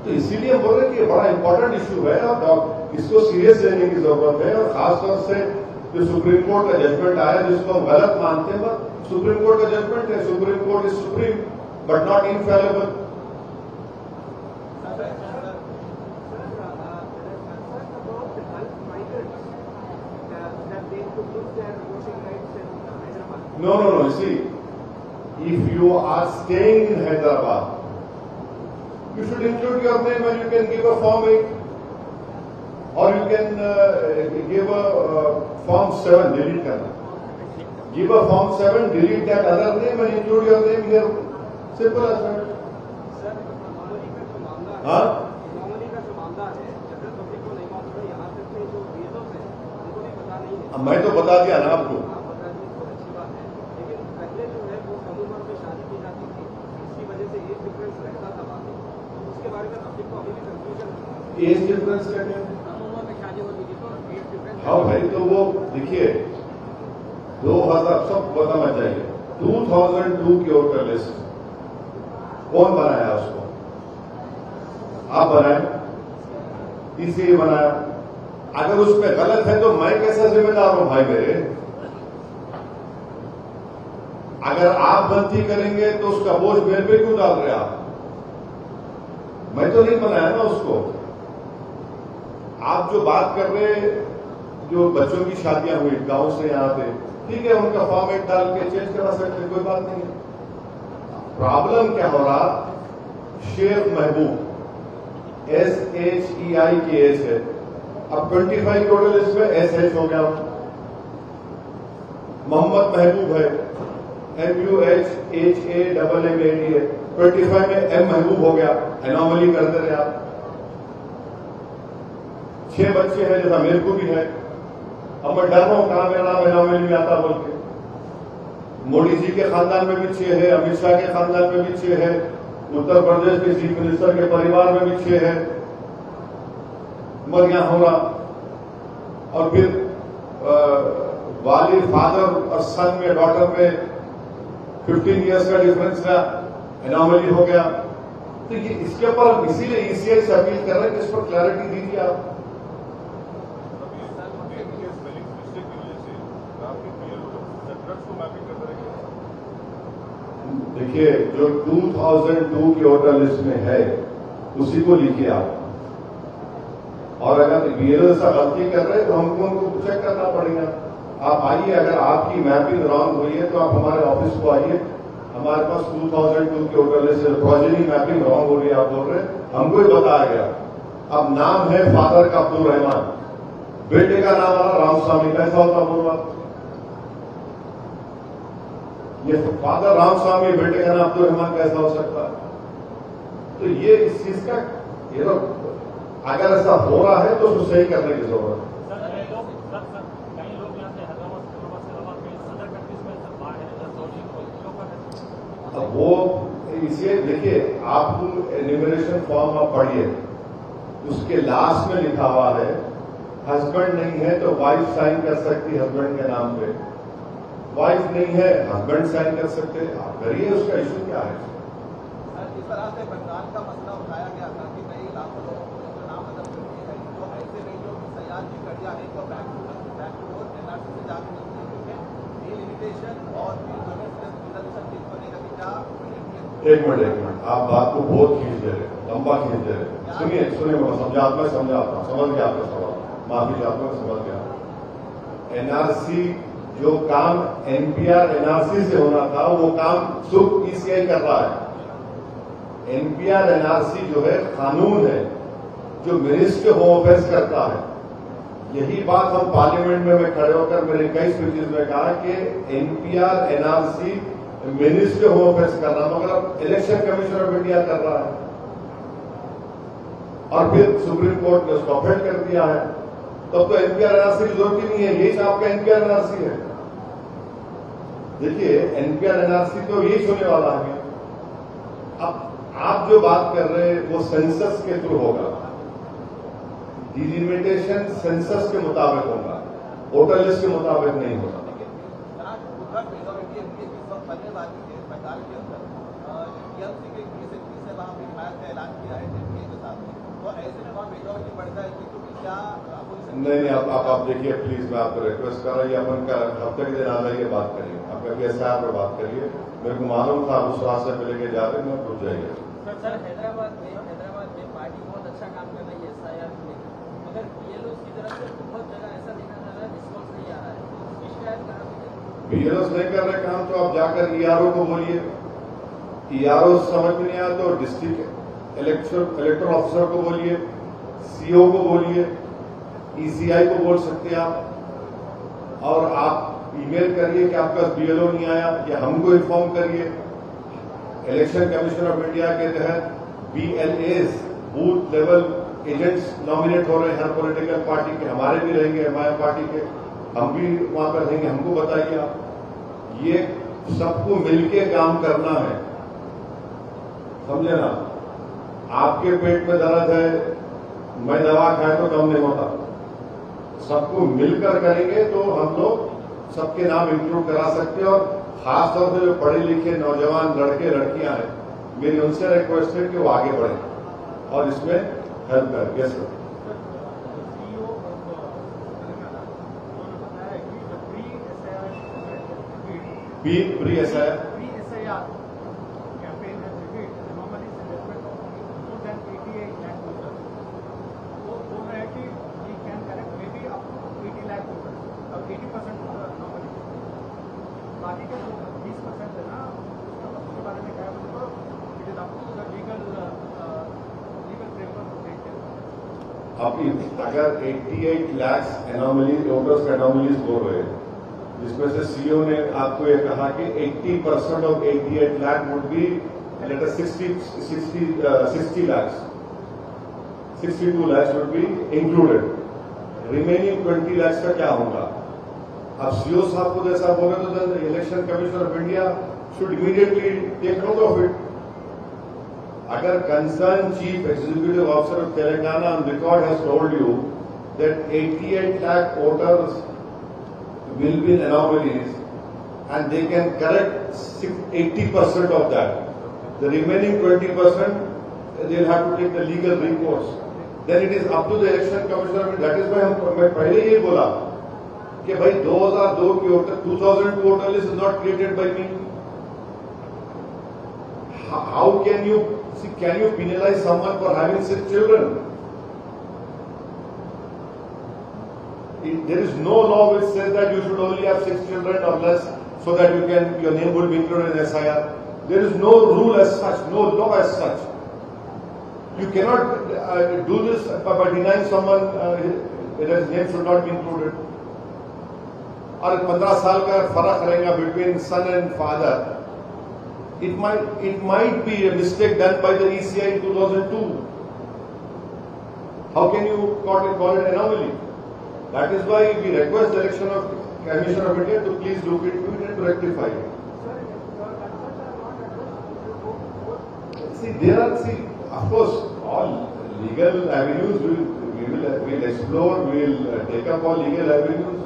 तो इसीलिए बोल रहे कि बड़ा इंपॉर्टेंट इश्यू है और इसको सीरियस लेने की जरूरत है। और खासतौर से जो सुप्रीम कोर्ट का जजमेंट आया, जिसको हम गलत मानते हैं, पर सुप्रीम कोर्ट का जजमेंट है, supreme court is supreme but not infallible. No. See, if you are staying in Hyderabad, you should include your name and you can give a Form 8, or you can give a Form 7, delete karna. Give a Form 7, delete that other name and include your name here. Simple as that. Sir, मामूली का जो मामला है, हाँ? मामूली का जो मामला है, जनरल पब्लिक को नहीं मालूम है, यहाँ तक के जो वीजों है उनको भी पता नहीं है। मैं तो बता दिया ना आपको। एज डिफरेंस क्या है? हाँ भाई, तो वो देखिए 2000 सब बताना चाहिए। 2002 की वोटर लिस्ट कौन बनाया उसको? आप बनाए, इसीलिए बनाया। अगर उसमें गलत है तो मैं कैसा जिम्मेदार हूं भाई मेरे? अगर आप गलती करेंगे तो उसका बोझ मेरे पे क्यों डाल रहे आप? मैं तो नहीं बनाया ना उसको। आप जो बात कर रहे, जो बच्चों की शादियां हुई गांव से यहां थे, ठीक है, उनका फॉर्मेट डाल के चेंज करा सकते, कोई बात नहीं है। प्रॉब्लम क्या हो रहा, शेख महबूब SHEIKH है, अब 25 टोटल इसमें SH हो गया। मोहम्मद महबूब है, MUHHAMMAD है, 25 में M महबूब हो गया। एनॉमली करते रहे आप। 6 बच्चे हैं, जैसा मेरे को भी है। अब मैं डर रहा हूं कहां मेरा नाम एनॉमली में आता बोल के। मोदी जी के खानदान में भी 6 है, अमित शाह के खानदान में भी 6 है, उत्तर प्रदेश के चीफ मिनिस्टर के परिवार में भी 6 है, मगर यहां हो रहा। और फिर वाली फादर और सन में, डॉटर में 15 इयर्स का डिफरेंस था, एनॉमली हो गया। तो ये इसके ऊपर हम इसीलिए ECI से अपील कर रहे हैं कि इस पर क्लैरिटी दीजिए आप। देखिए, जो 2002 के वोटर लिस्ट में है उसी को लिखिए आप। और अगर BLO से गलती कर रहे हैं तो हमको उनको चेक करना पड़ेगा। आप आइए, अगर आपकी मैपिंग रॉन्ग हुई है तो आप हमारे ऑफिस को आइए। हमारे पास 2002 के voter list progeny mapping wrong हो रही है, आप बोल रहे हैं, हमको ही बताया गया। अब नाम है फादर का अब्दुल रहमान, बेटे का नाम आ रहा रामस्वामी, कैसा होता बोल रहा? ये फादर रामस्वामी, बेटे का नाम अब्दुल रहमान कैसा हो सकता है? तो ये इस चीज का अगर ऐसा हो रहा है तो उसको सही करने की जरूरत है। अब वो इसे देखिए, आप एनिमरेशन फॉर्म आप पढ़िए, उसके लास्ट में लिखा हुआ है हस्बैंड नहीं है तो वाइफ साइन कर सकती है हस्बैंड के नाम पे, वाइफ नहीं है हस्बैंड साइन कर सकते। आप करिए, उसका इश्यू क्या है? इस तरह से बंगाल का मसला उठाया गया था कि कई लाखों लोगों को नाम अदब करते हैं, तो ऐसे नहीं जो सयाद की कड़िया है तो बैक टू NRC से जाकर मिलते हैं, क्योंकि ये लिमिटेशन और फिर जो है को लेकर क्या एक मिनट आप बात को बहुत खींच दे रहे हैं, लंबा खींच दे रहे हैं। सुनिए मैं समझाता हूं, समझ गया आपका सवाल, माफी चाहता हूं, समझ गया। एनआरसी जो काम एनपीआर एनआरसी से होना था वो काम सुख ईसीआई कर रहा है। एनपीआर एनआरसी जो है कानून है जो मिनिस्ट्री ऑफ होम अफेयर्स करता है। यही बात हम पार्लियामेंट में मैं खड़े होकर मैंने कई स्पीचेज में कहा कि NPR NRC ministry of home affairs कर रहा है, मगर इलेक्शन कमीशन ऑफ इंडिया कर रहा है और फिर सुप्रीम कोर्ट ने उसको अफेंड कर दिया है। तब तो एनपीआर एनआरसी की जरूरत ही नहीं है, यही आपका एनपीआर एनआरसी है। देखिए एनपीआर एनआरसी तो यही होने वाला है। अब आप जो बात कर रहे हैं वो सेंसस के थ्रू होगा, डिलिमिटेशन सेंसस के मुताबिक होगा, वोटर लिस्ट के मुताबिक नहीं होगा। बंगाल के अंदर टीएमसी के बीजेपी से वहां पे हिमायत का ऐलान किया है जेडीए के साथ, तो ऐसे में वहां मेजोरिटी बढ़ जाएगी, क्योंकि क्या नहीं आप देखिए प्लीज, मैं आपको रिक्वेस्ट कर रहा हूँ, अपन का हफ्ते के दिन आ जाइए, बात करिए, आप कभी एसआईआर पर बात करिए। मेरे को मालूम था उस रास्ते पे लेके जा रहे हैं, रुक जाइए। सर हैदराबाद में पार्टी बहुत अच्छा काम कर रही है एसआईआर को लेकर, मगर बीएलओ की तरफ से बहुत जगह ऐसा देखा जा रहा है रिस्पॉन्स नहीं आ रहा है, इसकी शिकायत कहाँ पे है? बीएलओ नहीं कर रहे काम तो आप जाकर ईआरओ को बोलिए, ईआरओ समझ में नहीं आया तो डिस्ट्रिक्ट इलेक्टोरल ऑफिसर को बोलिए, सीओ को बोलिए, ईसीआई को बोल सकते हैं आप, और आप ईमेल करिए कि आपका बीएलओ नहीं आया, या हमको इन्फॉर्म करिए। इलेक्शन कमीशन ऑफ इंडिया के तहत BLS booth level agents nominate हो रहे हैं हर पॉलिटिकल पार्टी के, हमारे भी रहेंगे, हमारे पार्टी के, हम भी वहां पर रहेंगे, हमको बताइए आप। ये सबको मिलके काम करना है, समझे ना। आपके पेट में दर्द है, मैं दवा खाए तो कम नहीं होता, सबको मिलकर करेंगे तो हम लोग सबके नाम इंक्लूड करा सकते हैं। और खासतौर से जो पढ़े लिखे नौजवान लड़के लड़कियां हैं, मेरी उनसे रिक्वेस्ट है कि वो आगे बढ़ें और इसमें हेल्प करें। Yes sir. Pre SIR campaign has revealed anomalies in respect of more than 88 lakh voters. वो बोल रहे हैं कि we can correct maybe up to 80 lakh voters, अब 80% anomaly, बाकी के जो 20% है ना, उसके बारे में क्या है तो it is up to the legal framework to take care. अब अगर 88 लाख एनोमलीज वोटर्स का एनोमलीज बोल रहे हैं, जिसमें से सीओ ने आपको ये कहा कि 80% of 88 lakh would be let us 60 lakhs, 62 lakhs would be included, remaining 20 lakhs का क्या होगा? अब सीओ साहब को जैसा बोले तो election commission of India should immediately take note of it. अगर concern chief executive officer of Telangana on record has told you that 88 lakh voters will be anomalies and they can correct 80% of that. The remaining 20% they'll have to take the legal recourse. Then it is up to the election commissioner. That is why मैं पहले ये बोला कि भाई 2002 की voter 2002 voter list is not created by me. How can you penalize someone for having 6 children? There is no law which says that you should only have 6 children or less so that your name will be included in SIR. There is no rule as such, no law as such. You cannot do this by denying someone that his name should not be included. और 15 साल का फर्क रहेगा between son and father. It might be a mistake done by the ECI in 2002. How can you call it anomaly? That is why we request the election of Commission of India to please look into it and to rectify it. Of course, all legal avenues we'll explore, we'll take up all legal avenues.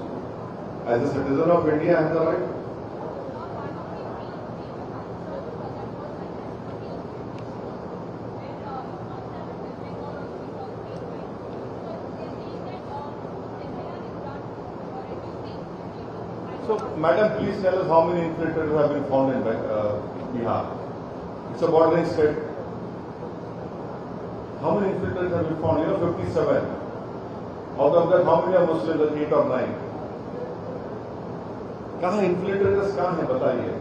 As a citizen of India, I have the right. So, madam, please tell us how many infiltrators have been found in Bihar. It's a bordering state. How many infiltrators have we found? 57. Out of that, how many are Muslims? 8 or 9. कहाँ infiltrators कहाँ हैं बताइए?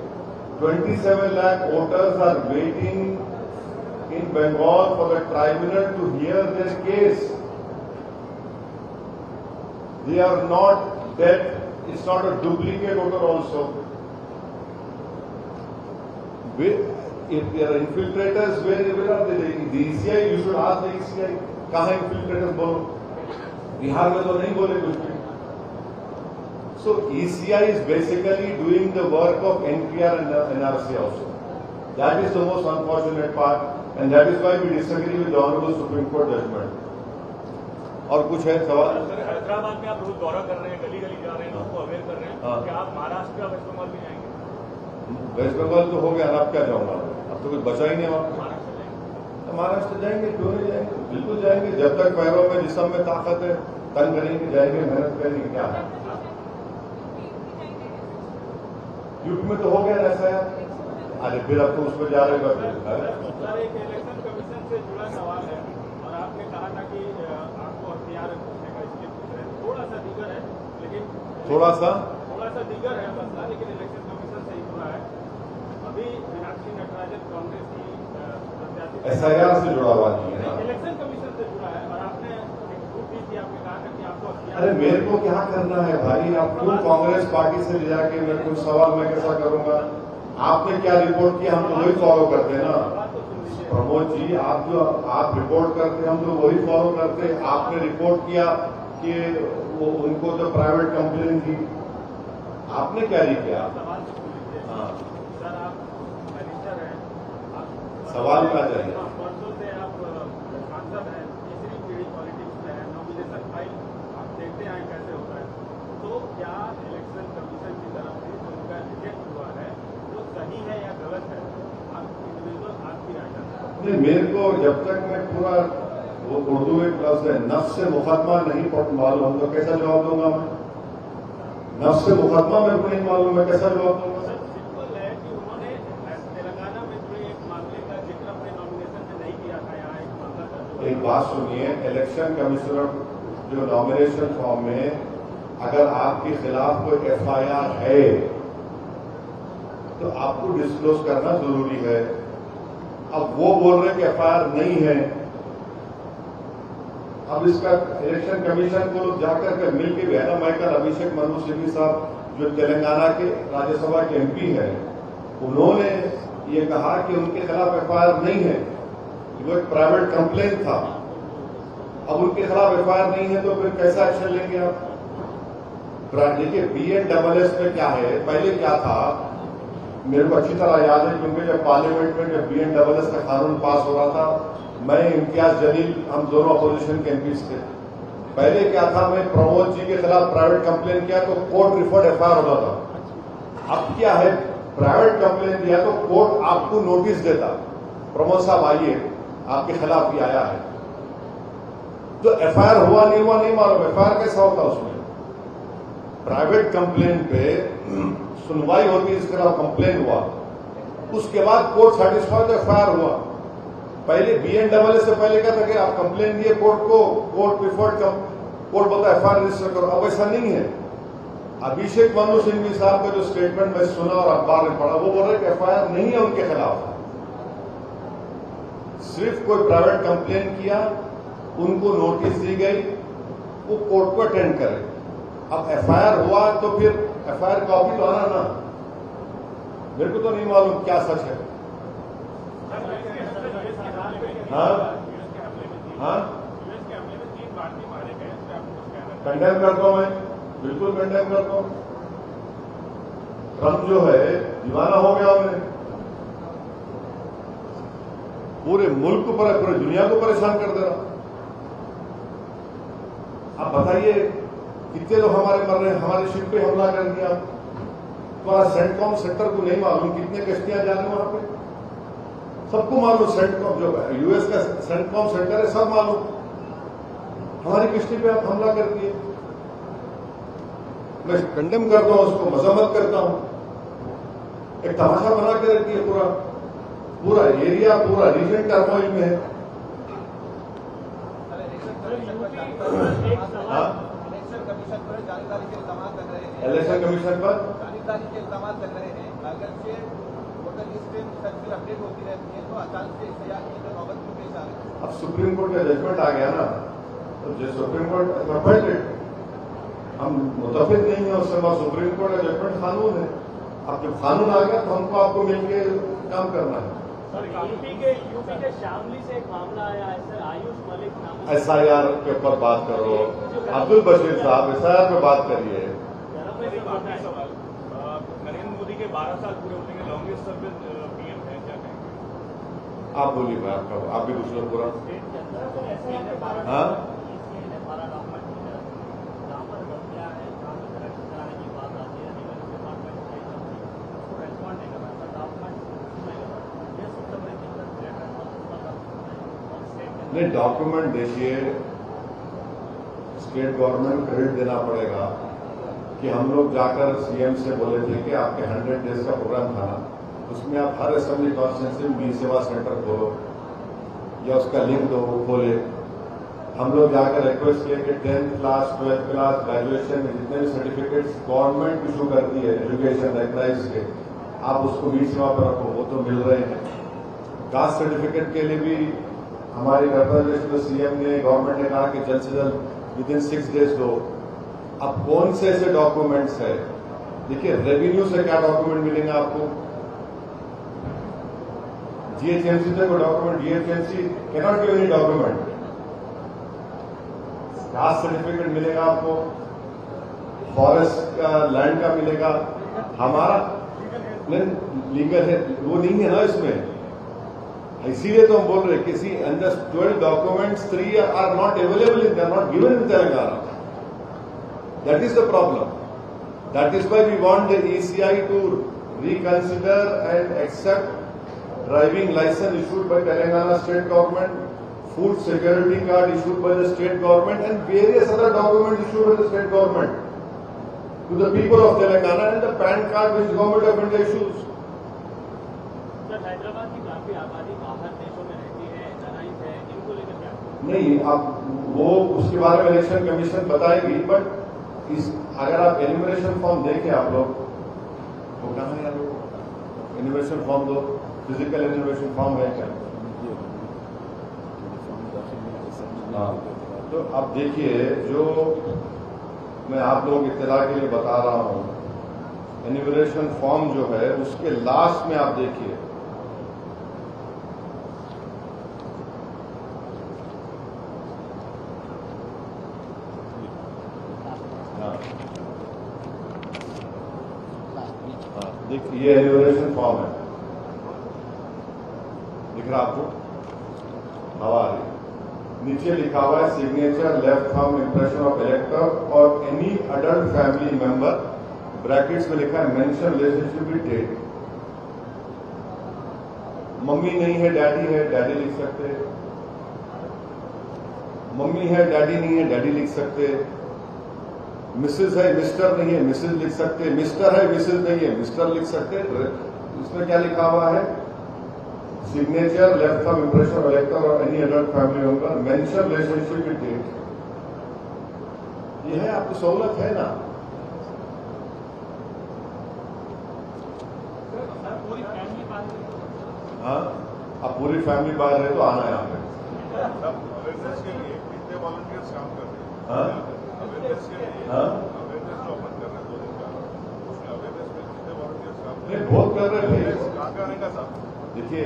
27 lakh voters are waiting in Bengal for the tribunal to hear their case. They are not dead. It's not a duplicate voter also. If there are infiltrators, where are they? The ECI, you should ask the ECI. कहाँ infiltrators बोलो? बिहार में तो नहीं बोले कुछ भी. So ECI is basically doing the work of NPR and NRC also. That is the most unfortunate part, and that is why we disagree with the Honorable Supreme Court judgment. और कुछ है सवाल? हैदराबाद में आप रोज दौरा कर रहे हैं, गली गली जा रहे हैं, लोगों को अवेयर कर रहे हैं, क्या आप महाराष्ट्र या वेस्ट बंगाल भी जाएंगे? वेस्ट बंगाल तो हो गया, अब क्या जाऊंगा? अब तो कुछ बचा ही नहीं वहां. महाराष्ट्र जाएंगे, क्यों नहीं जाएंगे? बिल्कुल जाएंगे. जब तक पैरों में जिस्म में ताकत है, तंग करेंगे, जाएंगे, मेहनत करेंगे. क्या है? यूपी में तो हो गया ऐसा यार. अरे फिर अब तो उस पर जा रहे हैं. सर, एक इलेक्शन कमीशन से जुड़ा सवाल है और आपने कहा था कि आपको अख्तियार पूछने का, इसलिए पूछ रहे हैं. थोड़ा सा दीगर है, लेकिन थोड़ा सा दीगर है मसला, लेकिन इलेक्शन कमीशन से ही जुड़ा है. अभी मीनाक्षी नटराजन कांग्रेस की प्रत्याशी SIR से जुड़ा हुआ नहीं है. इलेक्शन कमीशन से जुड़ा है और आपने एक छूट दी थी, आपने कहा था कि आपको अख्तियार. अरे मेरे को क्या करना है भाई? आप क्यों कांग्रेस पार्टी से ले जाके मैं कोई सवाल मैं कैसा करूंगा? आपने क्या रिपोर्ट किया, हम तो वही फॉलो करते हैं ना. प्रमोद जी, आप रिपोर्ट करते, हम तो वही फॉलो करते. आपने रिपोर्ट किया कि वो उनको जो प्राइवेट कंप्लेन थी, आपने क्या नहीं किया? हाँ, सर आप मैनेजर हैं, सवाल क्या चाहिए? वर्षों से आप सांसद हैं, तीसरी पीढ़ी पॉलिटिक्स में है, नॉमिनेशन फाइल आप देखते आए कैसे होता है. तो क्या इलेक्शन कमीशन की तरफ से जो उनका रिजेक्ट हुआ है वो सही है या गलत है? आप इंडिविजुअल आपकी राय करते हैं. मेरे को जब तक मैं पूरा वो उर्दू में लफ्ज है नफ्स से मुकदमा नहीं मालूम तो कैसा जवाब दूंगा मैं? नफ्स से मुकदमा मेरे को नहीं मालूम, मैं कैसा जवाब दूंगा? सिंपल है कि उन्होंने तेलंगाना में जुड़े एक मामले का जिक्र अपने नॉमिनेशन में नहीं किया था. यहाँ एक मामला दर्ज. एक बात सुनिए, इलेक्शन कमिश्नर जो नॉमिनेशन फॉर्म में अगर आपके खिलाफ कोई FIR है तो आपको डिस्क्लोज करना जरूरी है. अब वो बोल रहे कि FIR नहीं है. अब इसका इलेक्शन कमीशन को जाकर के मिल के भी है ना. मैं कल अभिषेक मनु सिंघवी साहब जो तेलंगाना के राज्यसभा के MP हैं, उन्होंने ये कहा कि उनके खिलाफ FIR नहीं है, वो एक प्राइवेट कंप्लेन था. अब उनके खिलाफ FIR नहीं है तो फिर कैसा एक्शन लेंगे आप? देखिए BNSS में क्या है, पहले क्या था मेरे को अच्छी तरह याद है, क्योंकि जब पार्लियामेंट में जब BNSS का कानून पास हो रहा था, मैं इम्तियाज जलील, हम दोनों अपोजिशन के MPs थे. पहले क्या था, मैं प्रमोद जी के खिलाफ प्राइवेट कंप्लेन किया तो कोर्ट रिफर्ड FIR होता था. अब क्या है, प्राइवेट कंप्लेन दिया तो कोर्ट आपको नोटिस देता, प्रमोद साहब आइए, आपके खिलाफ भी आया है. तो FIR हुआ नहीं हुआ नहीं मालूम. FIR कैसा होता उसमें? प्राइवेट कंप्लेन पे सुनवाई होती, इसके खिलाफ कंप्लेन हुआ, उसके बाद कोर्ट सेटिस्फाई तो FIR हुआ. पहले BNSS से पहले क्या था कि आप कंप्लेन दिए कोर्ट को, कोर्ट रिफर्ड, कोर्ट बोलता है FIR रजिस्टर करो. अब ऐसा नहीं है. अभिषेक मनु सिंघवी साहब का जो स्टेटमेंट मैं सुना और अखबार में पढ़ा, वो बोल रहे कि FIR नहीं है उनके खिलाफ. सिर्फ कोई प्राइवेट कंप्लेन किया, उनको नोटिस दी गई, वो कोर्ट को अटेंड करे. अब FIR हुआ तो फिर FIR कॉपी तो आना ना. मेरे को तो नहीं मालूम क्या सच है. हाँ हाँ, कंडेम करता हूं मैं, बिल्कुल कंडेम करता हूं. ट्रम्प जो है दीवाना हो गया. हमने पूरे मुल्क को पूरी दुनिया को परेशान कर दे रहा. आप बताइए कितने लोग हमारे मर रहे हैं, हमारे शिप पे हमला कर दिया. तुम्हारा सेंटकॉम सेक्टर को नहीं मालूम कितने कश्तियां जा रही वहां पे? सबको मालूम. सेंटकॉम जो US का सेंटकॉम सेंटर है, सब मालूम. हमारी कश्ती पे आप हमला कर दिए. मैं कंडेम करता हूं, उसको मजम्मत करता हूं. एक तमाशा बना के रखी है पूरा. पूरा एरिया, पूरा रीजन टर्मोइल में है। इलेक्शन कमीशन पर जानकारी के इल्जाम लग रहे हैं। इलेक्शन कमीशन पर जानकारी के इल्जाम लग रहे हैं। अगर से वोटर लिस्ट में मुसलसल अपडेट होती रहती है तो अचानक से एफआईआर की जो नौबत में पेश आ रही है। अब सुप्रीम कोर्ट का जजमेंट आ गया ना, तो जो सुप्रीम कोर्ट अफेक्टेड, हम मुतफिक नहीं है उससे, बाद सुप्रीम कोर्ट का जजमेंट कानून है। अब जब कानून आ गया तो हमको आपको मिलके काम करना है। यूपी के शामली से एक मामला आया है सर, आयुष मलिक नाम SIR के ऊपर बात करो, अब्दुल बशीर साहब SIR पे बात करिए। सवाल, नरेंद्र मोदी के 12 साल पूरे होने के लॉन्गेस्ट सर्विस PM है, क्या कहेंगे? आप बोलिए, मैं आपका आप भी पूछ लो पूरा। हाँ नहीं, डॉक्यूमेंट देखिए, स्टेट गवर्नमेंट क्रेडिट देना पड़ेगा कि हम लोग जाकर CM से बोले थे कि आपके 100 डेज का प्रोग्राम था ना, उसमें आप हर असेंबली कॉन्स्टिट्यूंसी में सेवा सेंटर खोलो या उसका लिंक दो, वो खोले। हम लोग जाकर रिक्वेस्ट किए कि 10th class 12th class graduation में जितने भी सर्टिफिकेट्स गवर्नमेंट इशू करती है एजुकेशन एक्राइज के, आप उसको बीच सेवा पर रखो, वो तो मिल रहे हैं। कास्ट सर्टिफिकेट के लिए भी हमारी रिप्रेजेंटेशन में CM ने, गवर्नमेंट ने कहा कि जल्द से जल्द विदिन 6 डेज दो। अब कौन से ऐसे डॉक्यूमेंट्स है, देखिए रेवेन्यू से क्या डॉक्यूमेंट मिलेंगे आपको, GHMC से कोई document, GHMC cannot give any document. Caste certificate मिलेगा आपको, फॉरेस्ट का लैंड का मिलेगा, हमारा लीगल है वो नहीं है ना इसमें, इसीलिए तो हम बोल रहे हैं किसी अंदर 12 documents 3 are not available in, they are not given in Telangana. That is the problem. That is why we want the ECI to reconsider and accept driving licence issued by Telangana state government, food security card issued by the state government and various other document issued by the state government to the people of Telangana and the PAN card which government of India issues. Hyderabad की काफी आबादी बाहर देशों में रहती है, NRIs है, इनको लेकर क्या? नहीं, अब वो उसके बारे में इलेक्शन कमीशन बताएगी, बट इस अगर आप एन्यूमरेशन फॉर्म देखें आप लोग, वो कहाँ है यार, एन्यूमरेशन फॉर्म दो, फिजिकल एन्यूमरेशन फॉर्म है क्या? हाँ, तो अब देखिए, जो मैं आप लोग इत्तला के लिए बता रहा हूँ, एन्यूमरेशन फॉर्म जो है उसके लास्ट में आप देखिए, देखिए ये एन्यूमरेशन फॉर्म है, दिख रहा आपको, हवा आ रही, नीचे लिखा हुआ है signature, left thumb impression of elector और any adult family member, brackets में लिखा है mention relationship with date. Mummy नहीं है डैडी है, डैडी लिख सकते, मम्मी है डैडी नहीं है, डैडी लिख सकते, मिसेज है मिस्टर नहीं है, मिसेज लिख सकते, मिस्टर है मिसेज नहीं है, मिस्टर लिख सकते। इसमें क्या लिखा हुआ है, signature, left thumb impression of elector और any adult family member, mention relationship with date. ये है, आपको सहूलत है ना। पूरी फैमिली बात हाँ, अब पूरी फैमिली बाहर है तो आना है यहाँ पे। अवेयरनेस के लिए कितने वॉलंटियर्स काम कर रहे हैं? हाँ? अवेयरनेस के लिए हाँ? अवेयरनेस जो अपन कर रहे हैं 2 दिन का, उसमें अवेयरनेस में कितने वॉलंटियर्स काम कर रहे नहीं, बहुत कर रहे थे। हैं? कहाँ का रहेगा साहब? देखिए,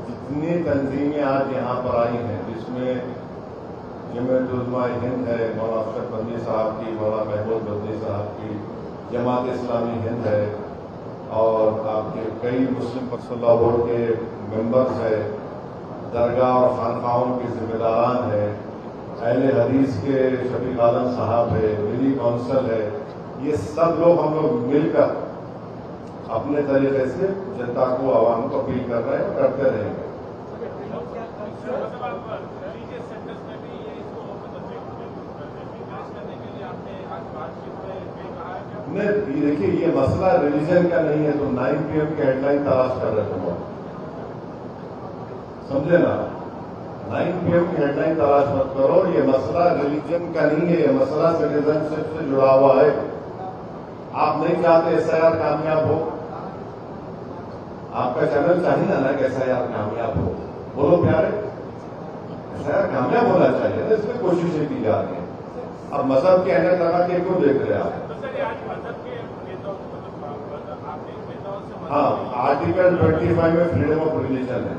जितनी तंजीमें आज यहाँ पर आई हैं, जिसमें जमीयत उलमा हिंद है, मौलाना अफसर बंदी साहब की, मौलाना महमूद बंदी साहब की, जमात इस्लामी हिंद है, और आपके कई मुस्लिम पर्सनल बोर्ड के मेंबर्स है, दरगाह और खानखाहों के जिम्मेदारान है, अहले हदीस के शफीक आलम साहब है, मिली काउंसिल है, ये सब लोग हम लोग मिलकर अपने तरीके से जनता को, आवाम को अपील कर रहे हैं और करते रहेंगे। रिलीजियस सेंटर्स में भी ये इसको करने के लिए आपने आज बातचीत में कहा है क्या? नहीं, देखिए ये मसला रिलीजन का नहीं है, तो 9 PM की हेडलाइन तलाश कर रहे थे। समझे ना? 9 PM की हेडलाइन तलाश मत करो। ये मसला रिलीजन का नहीं है, ये मसला सिटीजनशिप से जुड़ा हुआ है। आप नहीं चाहते SIR कामयाब हो, आपका चैनल चाहिए ना कि SIR कामयाब हो। बोलो प्यारे, SIR कामयाब होना चाहिए ना, इसमें कोशिशें की जा रही हैं। अब मजहब के अहमियत लगा के क्यों देख रहे हैं आप? तो सर आज मजहब के नेताओं आपने नेताओं से हाँ, आर्टिकल 25 में फ्रीडम ऑफ रिलीजन है।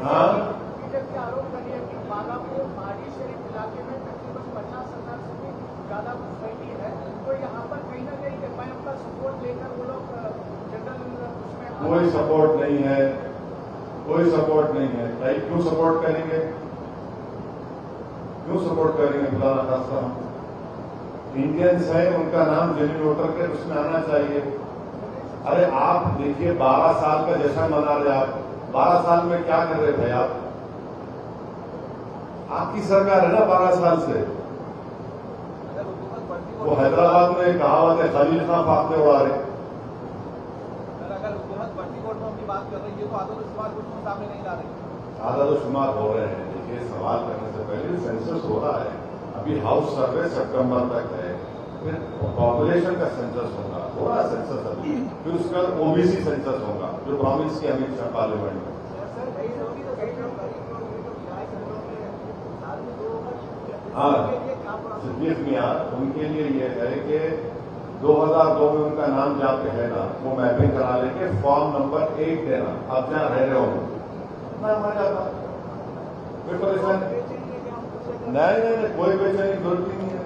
हाँ, बीजेपी आरोप कर रही है कि बालापुर पहाड़ी शरीफ इलाके में तकरीबन 50,000 से भी ज्यादा घुसपैठी है। तो यहाँ पर कहीं ना कहीं एमआईएम का सपोर्ट लेकर वो लोग जनरल उसमें कोई सपोर्ट नहीं है, कोई सपोर्ट नहीं है। भाई क्यों सपोर्ट करेंगे? क्यों सपोर्ट करेंगे? खुदा ना खास्ता हम इंडियंस हैं, उनका नाम जेन्युइन वोटर के उसमें आना चाहिए। अरे आप देखिए, 12 साल का जश्न मना रहे आप। 12 साल में क्या कर रहे थे आप? आपकी सरकार है ना 12 साल से। अगर हुकूमत बढ़ती वो हैदराबाद में कहावत है, खलील खां फाखते उड़ा रहे। अगर हुकूमत बढ़ती वोटों की बात कर रही है तो आदत शुमार कुछ सामने नहीं ला रही। आधा तो शुमार हो रहे हैं। देखिए, सवाल करने से पहले सेंसस हो रहा है। अभी हाउस सर्वे सितंबर तक है, फिर पॉपुलेशन का सेंसस होगा, थोड़ा सेंसस अभी, फिर उसके बाद OBC सेंसस होगा, जो प्रॉमिस किया अमित शाह पार्लियामेंट में। हाँ, सिद्दीक मियां, उनके लिए ये है कि 2002 में उनका नाम जहाँ पे है ना, वो मैपिंग करा लेके फॉर्म नंबर 1 देना। अब जहाँ रह रहे हो नाम आ जाता, कोई परेशानी नहीं, कोई बेचैनी की जरूरत ही नहीं है,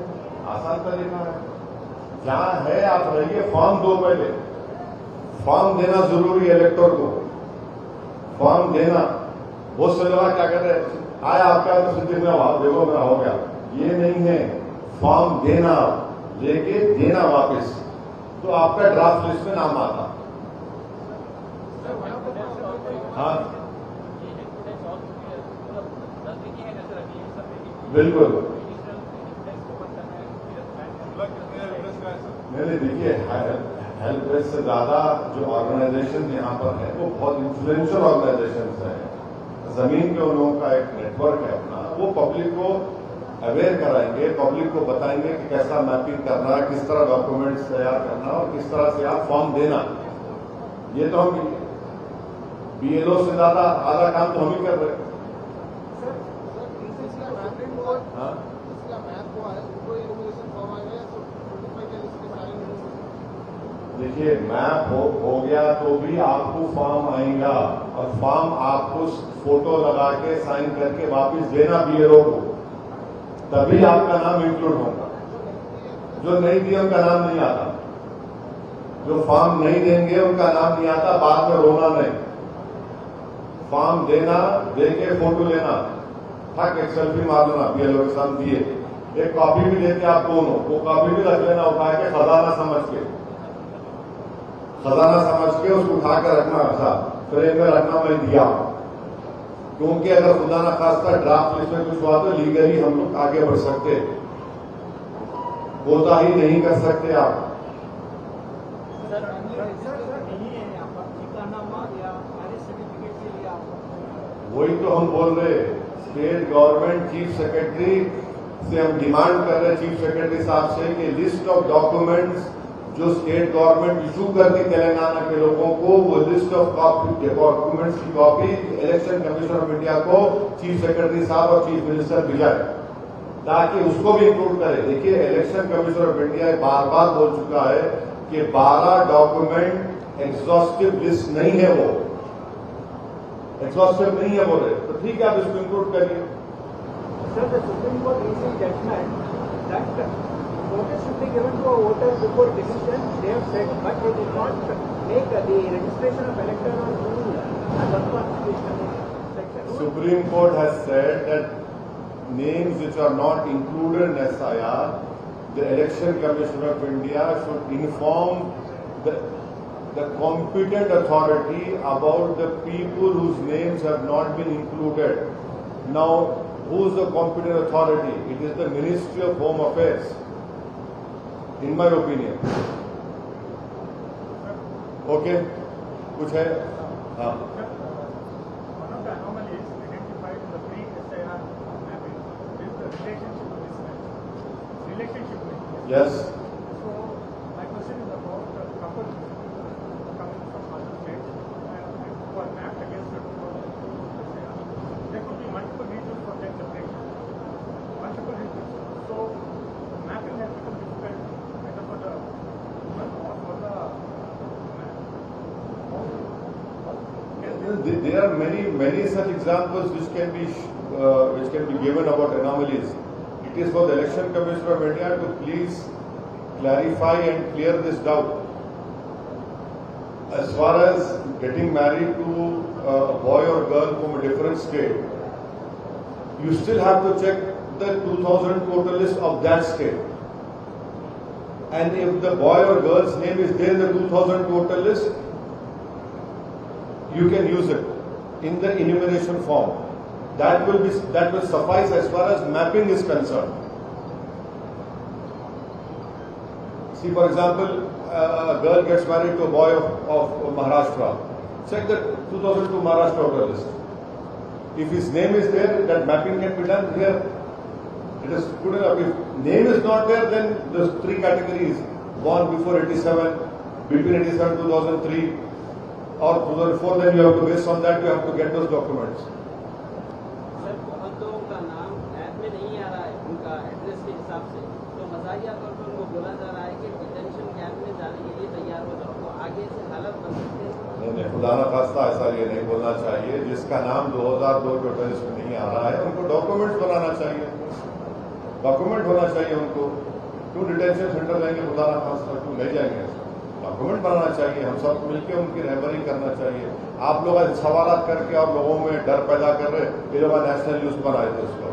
आसान तरीका है। जहां है आप रहिए, फॉर्म दो पहले। फॉर्म देना जरूरी है इलेक्टर को, फॉर्म देना। बहुत से लोग क्या कहते हैं, आया आपका तो सिद्धि में देखो मेरा हो गया। ये नहीं है, फॉर्म देना, लेके देना वापस, तो आपका ड्राफ्ट लिस्ट में नाम आता। हाँ बिल्कुल। नहीं, देखिए, हेल्प डेस्क से ज्यादा जो ऑर्गेनाइजेशन यहाँ पर है वो बहुत इन्फ्लुएंशियल ऑर्गेनाइजेशन है। जमीन के उन लोगों का एक नेटवर्क है अपना, वो पब्लिक को अवेयर कराएंगे, पब्लिक को बताएंगे कि कैसा मैपिंग करना है, किस तरह डॉक्यूमेंट्स तैयार करना और किस तरह से आप फॉर्म देना। ये तो हम BLO से ज्यादा आधा काम तो हम ही कर रहे हैं। हाँ? देखिए, मैप हो गया तो भी आपको फॉर्म आएगा, और फॉर्म आपको फोटो लगा के साइन करके वापस देना BLO को, तभी आपका नाम इंक्लूड होगा। जो नहीं दिए उनका नाम नहीं आता, जो फॉर्म नहीं देंगे उनका नाम नहीं आता। बाद में रोना नहीं, फॉर्म देना, देके फोटो लेना, ठक एक सेल्फी मार लेना, BLO के साथ दिए, एक कॉपी भी देते आप दोनों, वो कॉपी भी रख लेना उठा के, खजाना समझ के, खजाना समझ के उसको उठा के रखना, अच्छा फ्रेम में रखना, मैं दिया। क्योंकि अगर खुदा ना खास्ता ड्राफ्ट लिस्ट में कुछ हुआ तो लीगली हम लोग आगे बढ़ सकते, कोताही नहीं कर सकते आप। वही तो हम बोल रहे, स्टेट गवर्नमेंट चीफ सेक्रेटरी से हम डिमांड कर रहे हैं, चीफ सेक्रेटरी साहब से, कि लिस्ट ऑफ डॉक्यूमेंट्स जो स्टेट गवर्नमेंट इशू करती तेलंगाना के लोगों को, वो लिस्ट ऑफ डॉक्यूमेंट्स की copy election commission of India को चीफ सेक्रेटरी साहब और चीफ मिनिस्टर भिजाए, ताकि उसको भी इंक्लूड करें। देखिए, इलेक्शन कमीशन ऑफ इंडिया बार बार बोल चुका है कि 12 डॉक्यूमेंट एग्जॉस्टिव लिस्ट नहीं है, वो एग्जॉस्टिव नहीं है बोले, तो ठीक है, आप इसको इंक्लूड करिए। Sir, the Supreme Court recent judgment that notice should be given to a voter before decision, they have said, but they did not make the registration of elector or rule as unconstitutional section. Supreme Court has said that names which are not included in SIR, the Election Commission of India should inform the competent authority about the people whose names have not been included. Now, who is the competent authority? It is the Ministry of Home Affairs, in my opinion. Okay? कुछ है? हाँ, One of the anomalies identified in the pre-SIR mapping is the relationship mismatch. Relationship mismatch. yes. So my question is about the couples coming from other states and who are mapped against the 2002 SIR. There could be multiple reasons for that separation. Multiple reasons. So mapping has become difficult either for the woman or for the man. There are many such examples which can be given about anomalies. It is for the Election Commission of India to please clarify and clear this doubt. As far as getting married to a boy or girl from a different state, you still have to check the 2000 voter list of that state. And if the boy or girl's name is there in the 2000 voter list, you can use it in the enumeration form. That will suffice as far as mapping is concerned. See, for example, a girl gets married to a boy of Maharashtra. Check the 2002 Maharashtra voter list. If his name is there, that mapping can be done here. It is good enough. If name is not there, then there's three categories: born before 87, between 87 and 2003, or 2004. Then you have to, based on that, you have to get those documents. Sir बहुत लोगों का नाम ऐप में नहीं आ रहा है उनका एड्रेस के हिसाब से, तो मजाकिया तौर पर उनको बोला जा रहा है कि डिटेंशन कैंप में जाने के लिए तैयार हो जाओ, तो आगे से हालत बन सकते हैं। नहीं, खुदा ना खास्ता ऐसा ये नहीं बोलना चाहिए। जिसका नाम 2002 के लिस्ट में नहीं आ रहा है, उनको डॉक्यूमेंट्स बनाना चाहिए, डॉक्यूमेंट होना चाहिए उनको। क्यों डिटेंशन सेंटर लेंगे? खुदा ना खास्ता क्यों ले जाएंगे? डॉक्यूमेंट बनाना चाहिए। हम सब मिलकर उनकी रहबरी करना चाहिए। आप लोग सवाल करके और लोगों में डर पैदा कर रहे, ये लोग नेशनल न्यूज बनाए थे उसको।